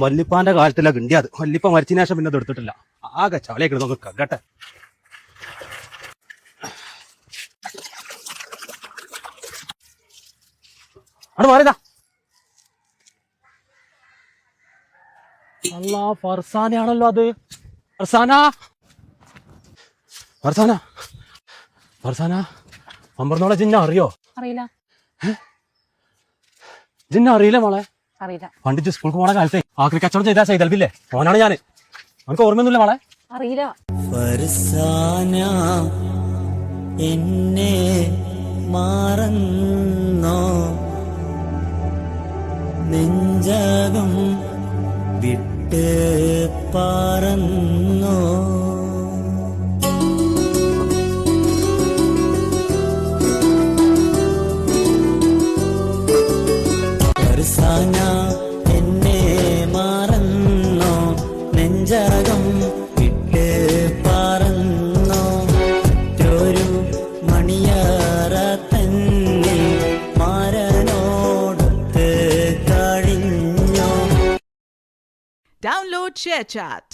വല്ലിപ്പാന്റെ കാലത്തില കിണ്ടിയത്. വല്ലിപ്പ മരിച്ചതിന് ശേഷം പിന്നെ എടുത്തിട്ടില്ല. ആകെ ചളിയൊക്കെ നമുക്ക് കകട്ടെ. അവിടെ മാറിയതാ. അല്ല, ഫർസാനയാണല്ലോ അത്. ഫർസാന, ഫർസാന, ഫർസാന, അമ്പർന്നോളെ ജിന്ന അറിയോ? അറിയില്ല. ജിന്ന അറിയില്ല മോളെ? അറിയില്ല. പണ്ടിച്ച് സ്കൂൾക്ക് പോണ കാലത്തെ ആക്രി കച്ചവടം ചെയ്താ സൈതൽബില്ലേ, മോനാണ് ഞാന്. നമുക്ക് ഓർമ്മയൊന്നുമില്ല മോളെ? അറിയില്ല. ഫർസാന എന്നെ മാറന്നോ, നെഞ്ചകം വിട്ട് പറന്നോ. ഫർസാന എന്നെ മാറന്നോ, നെഞ്ചകം വിട്ട് പറന്നോ. ഒരു മണിയറ തന്നെ മാരനോടൊത്ത് കഴിഞ്ഞോ. Download ShareChat.